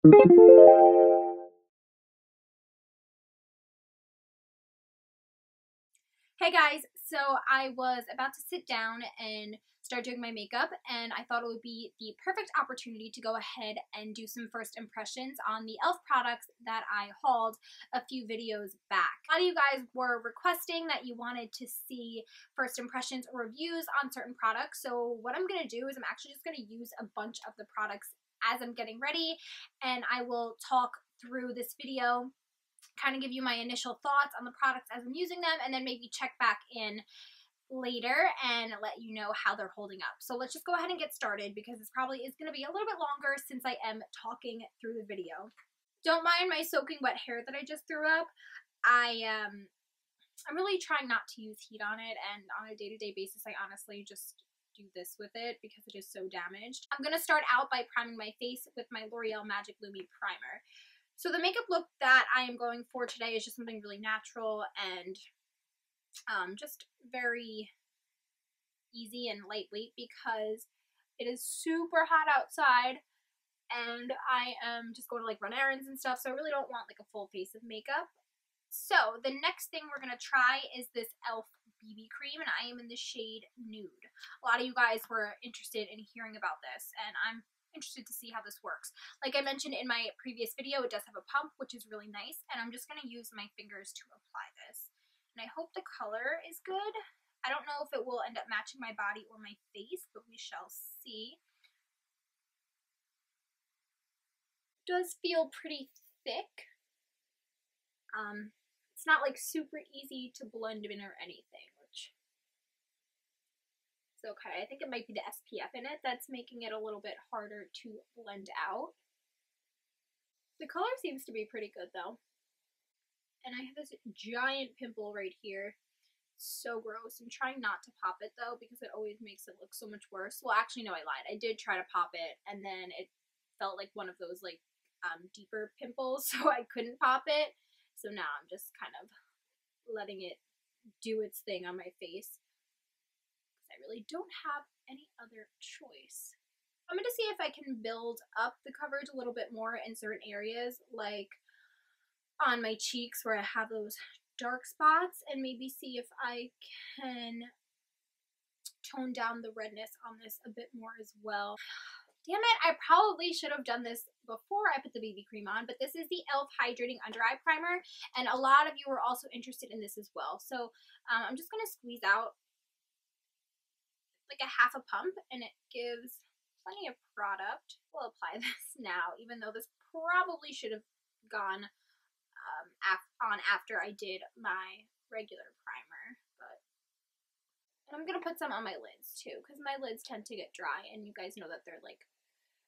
Hey guys, so I was about to sit down and start doing my makeup, and I thought it would be the perfect opportunity to go ahead and do some first impressions on the e.l.f. products that I hauled a few videos back. A lot of you guys were requesting that you wanted to see first impressions or reviews on certain products, so what I'm going to do is I'm actually just going to use a bunch of the products as I'm getting ready, and I will talk through this video, kind of give you my initial thoughts on the products as I'm using them, and then maybe check back in later and let you know how they're holding up. So let's just go ahead and get started, because this probably is going to be a little bit longer since I am talking through the video. Don't mind my soaking wet hair that I just threw up. I'm really trying not to use heat on it, and on a day-to-day basis I honestly just do this with it because it is so damaged. I'm going to start out by priming my face with my L'Oreal Magic Lumi primer. So the makeup look that I am going for today is just something really natural and just very easy and lightweight, because it is super hot outside and I am just going to like run errands and stuff, so I really don't want like a full face of makeup. So the next thing we're going to try is this e.l.f. BB cream, and I am in the shade Nude. A lot of you guys were interested in hearing about this, and I'm interested to see how this works. Like I mentioned in my previous video, it does have a pump, which is really nice, and I'm just going to use my fingers to apply this. And I hope the color is good. I don't know if it will end up matching my body or my face, but we shall see. It does feel pretty thick. It's not like super easy to blend in or anything, which is okay. I think it might be the SPF in it that's making it a little bit harder to blend out. The color seems to be pretty good though. And I have this giant pimple right here. So gross. I'm trying not to pop it though, because it always makes it look so much worse. Well, actually no, I lied. I did try to pop it, and then it felt like one of those like deeper pimples, so I couldn't pop it. So now I'm just kind of letting it do its thing on my face, because I really don't have any other choice. I'm going to see if I can build up the coverage a little bit more in certain areas, like on my cheeks where I have those dark spots, and maybe see if I can tone down the redness on this a bit more as well. Damn it, I probably should have done this before I put the BB cream on, but this is the e.l.f. Hydrating Under Eye Primer, and a lot of you were also interested in this as well. So I'm just going to squeeze out like a half a pump, and it gives plenty of product. We'll apply this now, even though this probably should have gone on after I did my regular primer. And I'm going to put some on my lids too, because my lids tend to get dry, and you guys know that they're like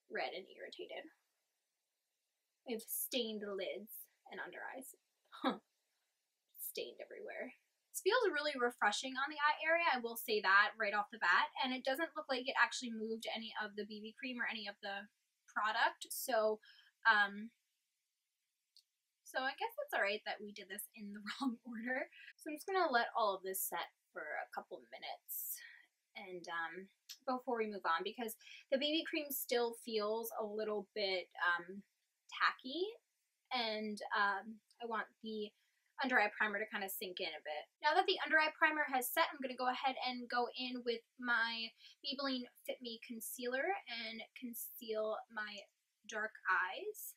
red and irritated. I have stained lids and under eyes. Stained everywhere. This feels really refreshing on the eye area, I will say that right off the bat, and it doesn't look like it actually moved any of the BB cream or any of the product, so I guess it's alright that we did this in the wrong order. So I'm just going to let all of this set for a couple minutes and before we move on, because the BB cream still feels a little bit tacky, and I want the under eye primer to kind of sink in a bit. Now that the under eye primer has set, I'm going to go ahead and go in with my Maybelline Fit Me Concealer and conceal my dark eyes.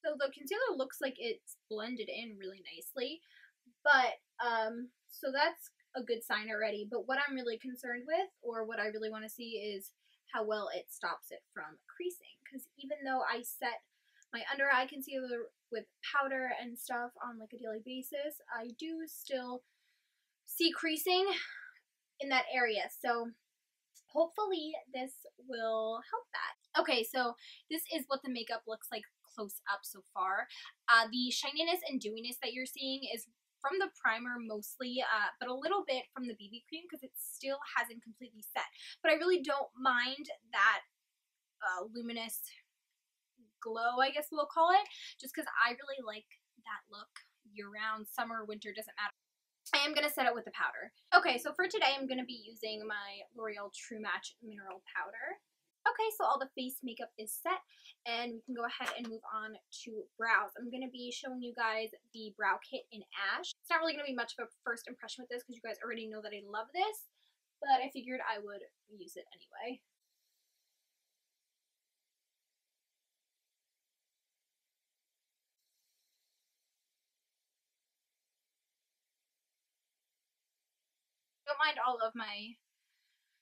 So the concealer looks like it's blended in really nicely, but so that's a good sign already. But what I'm really concerned with, or what I really want to see, is how well it stops it from creasing, because even though I set my under eye concealer with powder and stuff on like a daily basis, I do still see creasing in that area, so hopefully this will help that. Okay, so this is what the makeup looks like close up so far. The shininess and dewiness that you're seeing is from the primer mostly, but a little bit from the BB cream, because it still hasn't completely set. But I really don't mind that luminous glow, I guess we'll call it, just because I really like that look year-round. Summer, winter, doesn't matter. I am going to set it with the powder. Okay, so for today I'm going to be using my L'Oreal True Match Mineral Powder. Okay, so all the face makeup is set, and we can go ahead and move on to brows. I'm going to be showing you guys the brow kit in Ash. It's not really going to be much of a first impression with this because you guys already know that I love this, but I figured I would use it anyway. Don't mind all of my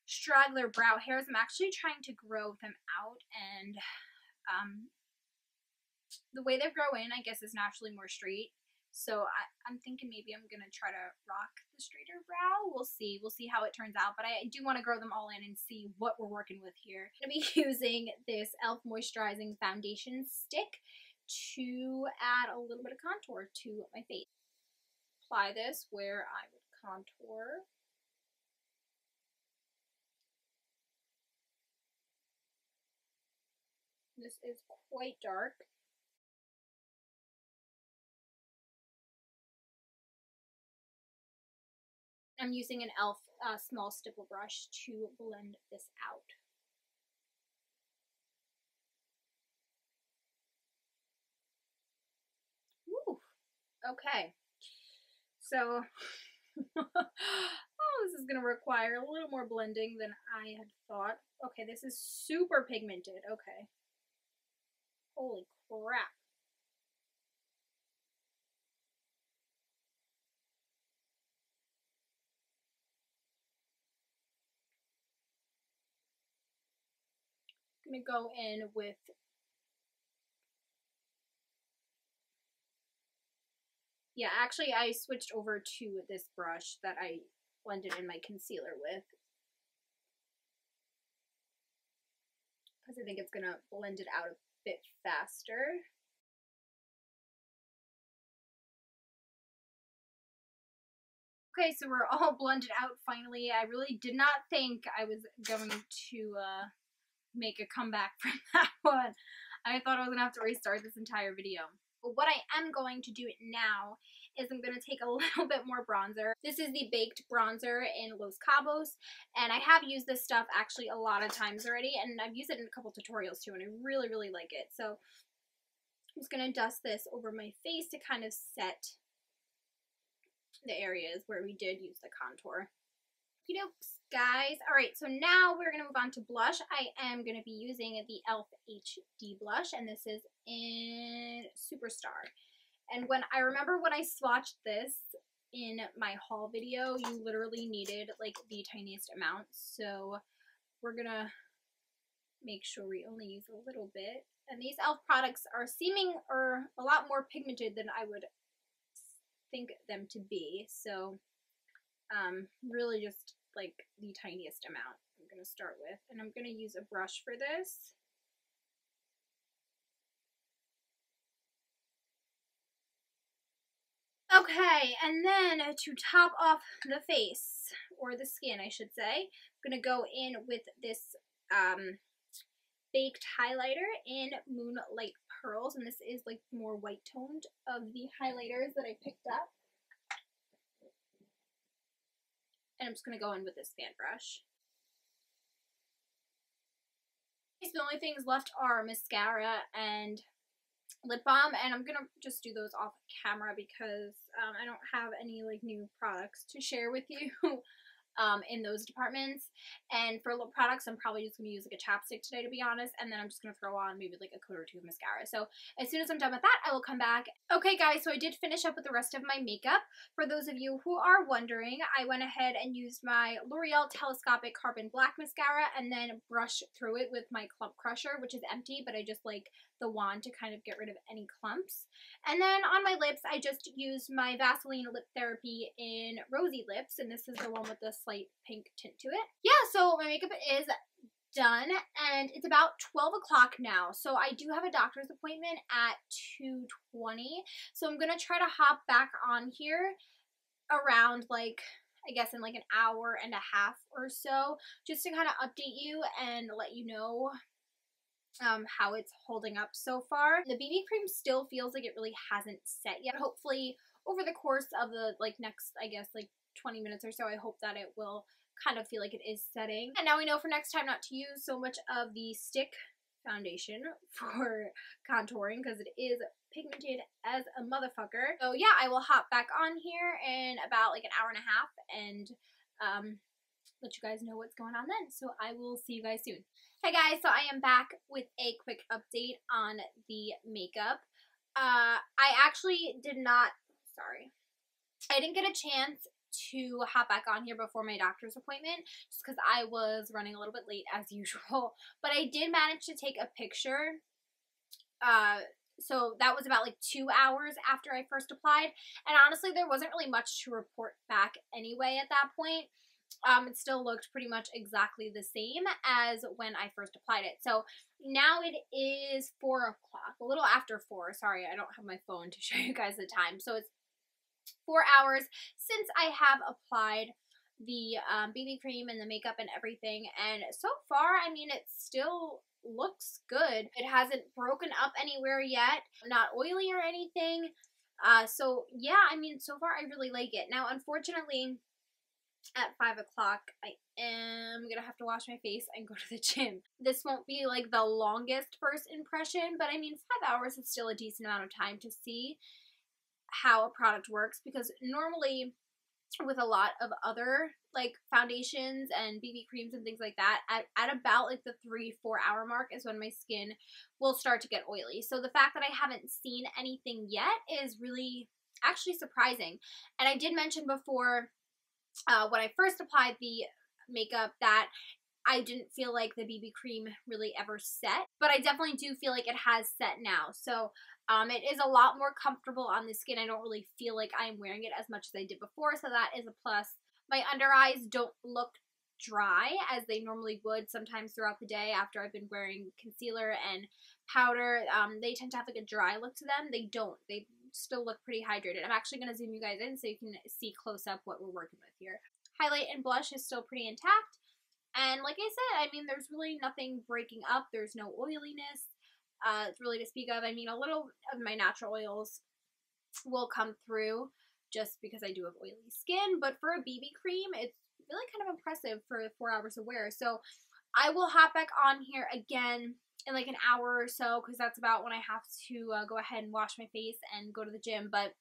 straggler brow hairs. I'm actually trying to grow them out, and the way they grow in, I guess, is naturally more straight. So I'm thinking maybe I'm gonna try to rock the straighter brow. We'll see. We'll see how it turns out. But I do want to grow them all in and see what we're working with here. I'm gonna be using this e.l.f. moisturizing foundation stick to add a little bit of contour to my face. Apply this where I would contour. This is quite dark. I'm using an e.l.f. Small stipple brush to blend this out. Woo. Okay. So, oh, this is going to require a little more blending than I had thought. Okay, this is super pigmented. Okay. Holy crap. I'm going to go in with actually I switched over to this brush that I blended in my concealer with, because I think it's going to blend it out a bit faster. Okay, so we're all blended out finally. I really did not think I was going to make a comeback from that one. I thought I was going to have to restart this entire video. But what I am going to do now is I'm going to take a little bit more bronzer. This is the Baked Bronzer in Los Cabos, and I have used this stuff actually a lot of times already, and I've used it in a couple tutorials too, and I really, really like it. So I'm just going to dust this over my face to kind of set the areas where we did use the contour. Okey-dokes, guys. Alright, so now we're going to move on to blush. I am going to be using the e.l.f. HD blush, and this is in Superstar. And I remember when I swatched this in my haul video, you literally needed like the tiniest amount. So we're going to make sure we only use a little bit. And these e.l.f. products are a lot more pigmented than I would think them to be. So really just like the tiniest amount I'm going to start with, and I'm going to use a brush for this. Okay, and then to top off the face, or the skin I should say, I'm going to go in with this baked highlighter in Moonlight Pearls, and this is like more white toned of the highlighters that I picked up. And I'm just going to go in with this fan brush. So the only things left are mascara and lip balm, and I'm going to just do those off camera because I don't have any like new products to share with you in those departments. And for lip products, I'm probably just going to use like a chapstick today, to be honest, and then I'm just going to throw on maybe like a coat or two of mascara. So as soon as I'm done with that, I will come back. Okay guys, so I did finish up with the rest of my makeup. For those of you who are wondering, I went ahead and used my L'Oreal Telescopic Carbon Black Mascara and then brushed through it with my clump crusher, which is empty, but I just like the wand to kind of get rid of any clumps. And then on my lips, I just used my Vaseline Lip Therapy in Rosy Lips, and this is the one with the slight pink tint to it. Yeah, so my makeup is done, and it's about 12 o'clock now, so I do have a doctor's appointment at 2:20, so I'm gonna try to hop back on here around like, I guess in like an hour and a half or so, just to kind of update you and let you know how it's holding up so far. The BB cream still feels like it really hasn't set yet. Hopefully over the course of the like next, I guess, like 20 minutes or so, I hope that it will kind of feel like it is setting. And now we know for next time not to use so much of the stick foundation for contouring because it is pigmented as a motherfucker. So yeah, I will hop back on here in about like an hour and a half and let you guys know what's going on then. So I will see you guys soon. Hey guys, so I am back with a quick update on the makeup. I actually did not, I didn't get a chance to hop back on here before my doctor's appointment just because I was running a little bit late as usual, but I did manage to take a picture. So that was about like 2 hours after I first applied, and honestly there wasn't really much to report back anyway at that point. It still looked pretty much exactly the same as when I first applied it. So now it is 4 o'clock, a little after 4. Sorry, I don't have my phone to show you guys the time. So it's 4 hours since I have applied the BB cream and the makeup and everything, and so far, I mean, it still looks good. It hasn't broken up anywhere yet, not oily or anything, so yeah, I mean, so far I really like it. Now, unfortunately, at 5 o'clock, I am gonna have to wash my face and go to the gym. This won't be like the longest first impression, but I mean, 5 hours is still a decent amount of time to see how a product works, because normally with a lot of other like foundations and BB creams and things like that, at about like the 3-4 hour mark is when my skin will start to get oily. So the fact that I haven't seen anything yet is really actually surprising. And I did mention before when I first applied the makeup that I didn't feel like the BB cream really ever set, but I definitely do feel like it has set now. So it is a lot more comfortable on the skin. I don't really feel like I'm wearing it as much as I did before, so that is a plus. My under eyes don't look dry as they normally would sometimes throughout the day after I've been wearing concealer and powder. They tend to have like a dry look to them. They don't. They still look pretty hydrated. I'm actually going to zoom you guys in so you can see close up what we're working with here. Highlight and blush is still pretty intact. And like I said, I mean, there's really nothing breaking up. There's no oiliness. Really to speak of. I mean, a little of my natural oils will come through just because I do have oily skin, but for a BB cream, it's really kind of impressive for 4 hours of wear. So I will hop back on here again in like an hour or so, because that's about when I have to go ahead and wash my face and go to the gym. But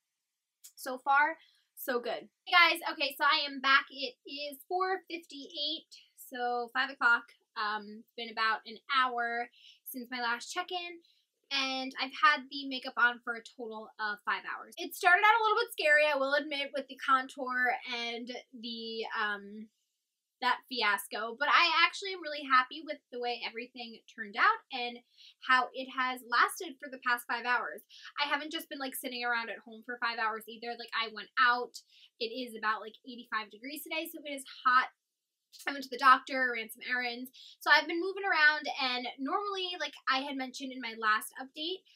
so far, so good. Hey guys, okay, so I am back. It is 4:58, so 5 o'clock. It's been about an hour since my last check-in, and I've had the makeup on for a total of 5 hours. It started out a little bit scary, I will admit, with the contour and the that fiasco, but I actually am really happy with the way everything turned out and how it has lasted for the past 5 hours. I haven't just been like sitting around at home for 5 hours either. Like, I went out. It is about like 85 degrees today, so it is hot. I went to the doctor, ran some errands, so I've been moving around, and normally, like I had mentioned in my last update,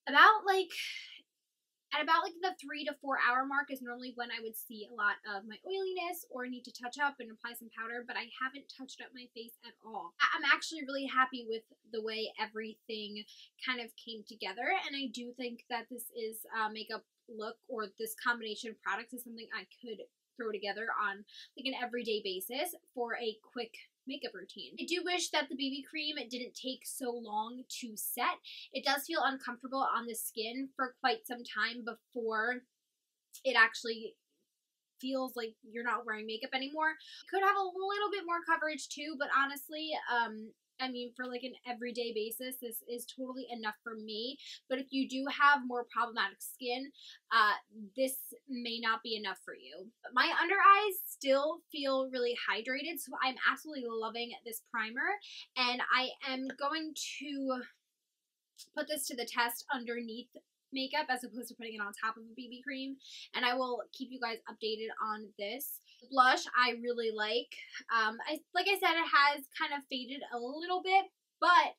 at about like the 3 to 4 hour mark is normally when I would see a lot of my oiliness or need to touch up and apply some powder, but I haven't touched up my face at all. I'm actually really happy with the way everything kind of came together, and I do think that this is makeup look, or this combination of products is something I could throw together on like an everyday basis for a quick makeup routine. I do wish that the BB cream didn't take so long to set. It does feel uncomfortable on the skin for quite some time before it actually feels like you're not wearing makeup anymore. It could have a little bit more coverage too, but honestly, I mean, for like an everyday basis, this is totally enough for me. But if you do have more problematic skin, this may not be enough for you. My under eyes still feel really hydrated, so I'm absolutely loving this primer. And I am going to put this to the test underneath makeup as opposed to putting it on top of a BB cream, and I will keep you guys updated on this. The blush I really like. Like I said, it has kind of faded a little bit, but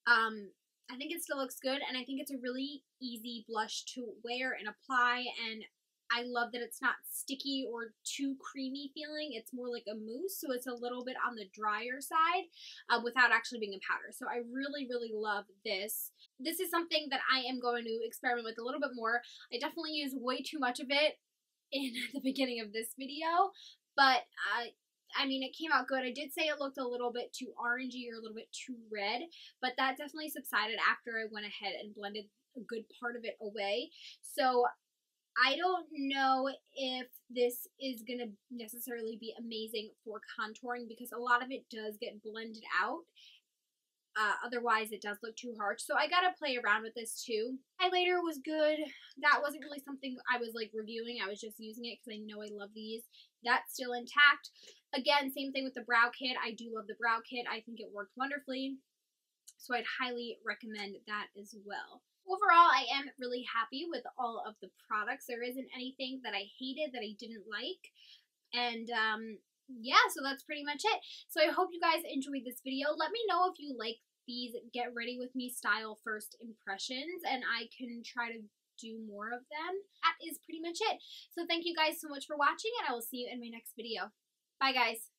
I think it still looks good, and I think it's a really easy blush to wear and apply, and I love that it's not sticky or too creamy feeling. It's more like a mousse, so it's a little bit on the drier side without actually being a powder. So I really, really love this. This is something that I am going to experiment with a little bit more. I definitely use way too much of it in the beginning of this video, but I mean, it came out good. I did say it looked a little bit too orangey or a little bit too red, but that definitely subsided after I went ahead and blended a good part of it away. So I don't know if this is going to necessarily be amazing for contouring because a lot of it does get blended out. Otherwise, it does look too harsh. So I got to play around with this too. Highlighter was good. That wasn't really something I was like reviewing. I was just using it because I know I love these. That's still intact. Again, same thing with the brow kit. I do love the brow kit. I think it worked wonderfully. So I'd highly recommend that as well. Overall, I am really happy with all of the products. There isn't anything that I hated, that I didn't like. And yeah, so that's pretty much it. So I hope you guys enjoyed this video. Let me know if you like these get ready with me style first impressions, and I can try to do more of them. That is pretty much it. So thank you guys so much for watching, and I will see you in my next video. Bye, guys.